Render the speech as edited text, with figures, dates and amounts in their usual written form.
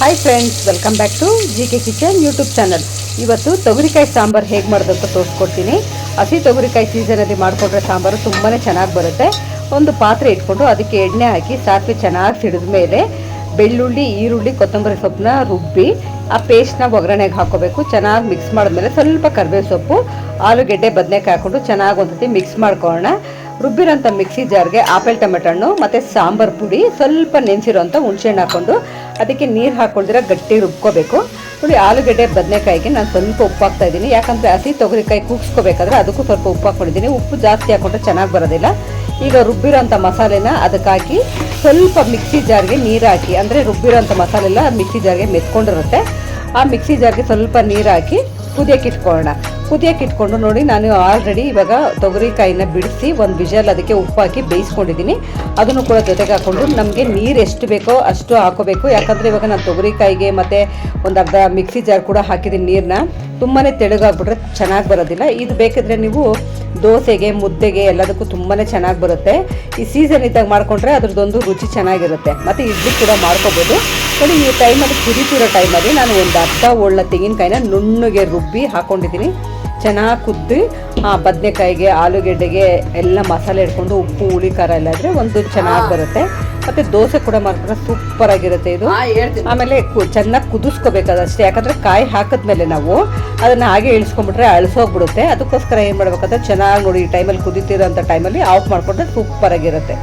Hi friends, welcome back to GK kitchen YouTube channel. ಇವತ್ತು ತೊಗರಿಕಾಯಿ ಸಾಂಬಾರು ಹೇಗೆ ಮಾಡೋದಂತ ತೋರಿಸ್ಕೊಡ್ತೀನಿ. ಹಸಿ ತೊಗರಿಕಾಯಿ ಸೀಸನಲ್ಲಿ ಮಾಡಿಕೊಂಡ್ರೆ ಸಾಂಬಾರು ತುಂಬಾ ಚೆನ್ನಾಗಿ ಬರುತ್ತೆ. ಒಂದು ಪಾತ್ರೆ ಇಟ್ಕೊಂಡು ಅದಕ್ಕೆ ಎಣ್ಣೆ ಹಾಕಿ ಸಾಸಿವೆ ಚೆನ್ನಾಗಿ ಸಿಡಿದ ಮೇಲೆ ಬೆಳ್ಳುಳ್ಳಿ, ಈರುಳ್ಳಿ, ಕೊತ್ತಂಬರಿ ಸೊಪ್ಪನ್ನ ರುಬ್ಬಿ ಆ ಪೇಸ್ಟ್ನ ಒಗ್ಗರಣೆಗೆ ಹಾಕೋಬೇಕು. ಚೆನ್ನಾಗಿ ಮಿಕ್ಸ್ ಮಾಡಿದ್ಮೇಲೆ ಸ್ವಲ್ಪ ಕರಿಬೇವು ಸೊಪ್ಪು, ಆಲೂಗೆಡ್ಡೆ, ಬದನೆಕಾಯಿ ಹಾಕ್ಕೊಂಡು ಚೆನ್ನಾಗಿ ಒಂದ್ಸತಿ ಮಿಕ್ಸ್ ಮಾಡ್ಕೊಳ್ಳೋಣ. ರುಬ್ಬಿರೋಂಥ ಮಿಕ್ಸಿ ಜಾರ್ಗೆ ಆಪಲ್ ಟೊಮೆಟೊ ಹಣ್ಣು ಮತ್ತು ಸಾಂಬಾರು ಪುಡಿ, ಸ್ವಲ್ಪ ನೆನೆಸಿರೋಂಥ ಹುಣಸೆಹಣ್ಣು ಹಾಕ್ಕೊಂಡು ಅದಕ್ಕೆ ನೀರು ಹಾಕ್ಕೊಳ್ದಿರ ಗಟ್ಟಿ ರುಬ್ಕೋಬೇಕು. ನೋಡಿ, ಆಲೂಗೆಡ್ಡೆ, ಬದನೆಕಾಯಿಗೆ ನಾನು ಸ್ವಲ್ಪ ಉಪ್ಪು ಹಾಕ್ತಾ ಇದ್ದೀನಿ. ಯಾಕಂದರೆ ಹಸಿ ತೊಗರಿಕಾಯಿ ಕೂಗಿಸ್ಕೋಬೇಕಾದ್ರೆ ಅದಕ್ಕೂ ಸ್ವಲ್ಪ ಉಪ್ಪು ಹಾಕ್ಕೊಂಡಿದ್ದೀನಿ. ಉಪ್ಪು ಜಾಸ್ತಿ ಹಾಕ್ಕೊಂಡ್ರೆ ಚೆನ್ನಾಗಿ ಬರೋದಿಲ್ಲ. ಈಗ ರುಬ್ಬಿರೋಂಥ ಮಸಾಲೆನ ಅದಕ್ಕೆ ಹಾಕಿ ಸ್ವಲ್ಪ ಮಿಕ್ಸಿ ಜಾರ್ಗೆ ನೀರು ಹಾಕಿ, ಅಂದರೆ ರುಬ್ಬಿರೋಂಥ ಮಸಾಲೆಲ್ಲ ಮಿಕ್ಸಿ ಜಾರ್ಗೆ ಮೆತ್ಕೊಂಡಿರುತ್ತೆ. ಆ ಮಿಕ್ಸಿ ಜಾರ್ಗೆ ಸ್ವಲ್ಪ ನೀರು ಹಾಕಿ ಕುದಿಯೋಕೆ ಇಟ್ಕೊಳ್ಳೋಣ. ಕುದಿಯೋಕೆ ಇಟ್ಕೊಂಡು ನೋಡಿ, ನಾನು ಆಲ್ರೆಡಿ ಇವಾಗ ತೊಗರಿಕಾಯಿನ ಬಿಡಿಸಿ ಒಂದು ವಿಷಲ್ ಅದಕ್ಕೆ ಉಪ್ಪು ಹಾಕಿ ಬೇಯಿಸ್ಕೊಂಡಿದ್ದೀನಿ. ಅದನ್ನು ಕೂಡ ಜೊತೆಗೆ ಹಾಕ್ಕೊಂಡು ನಮಗೆ ನೀರು ಎಷ್ಟು ಬೇಕೋ ಅಷ್ಟು ಹಾಕೋಬೇಕು. ಯಾಕಂದರೆ ಇವಾಗ ನಾನು ತೊಗರಿಕಾಯಿಗೆ ಮತ್ತು ಒಂದು ಅರ್ಧ ಮಿಕ್ಸಿ ಜಾರ್ ಕೂಡ ಹಾಕಿದ್ದೀನಿ ನೀರನ್ನ. ತುಂಬಾ ತೆಳುಗಾಗ್ಬಿಟ್ರೆ ಚೆನ್ನಾಗಿ ಬರೋದಿಲ್ಲ. ಇದು ಬೇಕಿದ್ರೆ ನೀವು ದೋಸೆಗೆ, ಮುದ್ದೆಗೆ ಎಲ್ಲದಕ್ಕೂ ತುಂಬಾ ಚೆನ್ನಾಗಿ ಬರುತ್ತೆ. ಈ ಸೀಸನ್ ಇದ್ದಾಗ ಮಾಡಿಕೊಂಡ್ರೆ ಅದ್ರದ್ದೊಂದು ರುಚಿ ಚೆನ್ನಾಗಿರುತ್ತೆ. ಮತ್ತು ಇಡ್ಲಿ ಕೂಡ ಮಾಡ್ಕೋಬೋದು. ನೋಡಿ, ಈ ಟೈಮಲ್ಲಿ ಕುದೀತಿರೋ ಟೈಮಲ್ಲಿ ನಾನು ಒಂದು ಅರ್ಧ ಒಳ್ಳ ತೆಂಗಿನಕಾಯಿನ ನುಣ್ಣಗೆ ರುಬ್ಬಿ ಹಾಕ್ಕೊಂಡಿದ್ದೀನಿ. ಚೆನ್ನಾಗಿ ಕುದ್ದು ಬದನೆಕಾಯಿಗೆ, ಆಲೂಗೆಡ್ಡೆಗೆ ಎಲ್ಲ ಮಸಾಲೆ ಇಟ್ಕೊಂಡು ಉಪ್ಪು, ಹುಳಿ, ಖಾರ ಎಲ್ಲ ಇದ್ದರೆ ಒಂದು ಚೆನ್ನಾಗಿ ಬರುತ್ತೆ. ಮತ್ತು ದೋಸೆ ಕೂಡ ಮಾಡ್ಕೊಂಡ್ರೆ ಸೂಪರಾಗಿರುತ್ತೆ ಇದು. ಆಮೇಲೆ ಚೆನ್ನಾಗಿ ಕುದಿಸ್ಕೋಬೇಕಾದಷ್ಟೇ. ಯಾಕಂದರೆ ಕಾಯಿ ಹಾಕಿದ್ಮೇಲೆ ನಾವು ಅದನ್ನು ಹಾಗೆ ಇಳಿಸ್ಕೊಂಡ್ಬಿಟ್ರೆ ಅಳಿಸೋಗ್ಬಿಡುತ್ತೆ. ಅದಕ್ಕೋಸ್ಕರ ಏನು ಮಾಡಬೇಕಂದ್ರೆ ಚೆನ್ನಾಗಿ ನೋಡಿ, ಈ ಟೈಮಲ್ಲಿ ಕುದೀತಿರೋಂಥ ಟೈಮಲ್ಲಿ ಆಫ್ ಮಾಡಿಕೊಂಡ್ರೆ ಸೂಪರಾಗಿರುತ್ತೆ.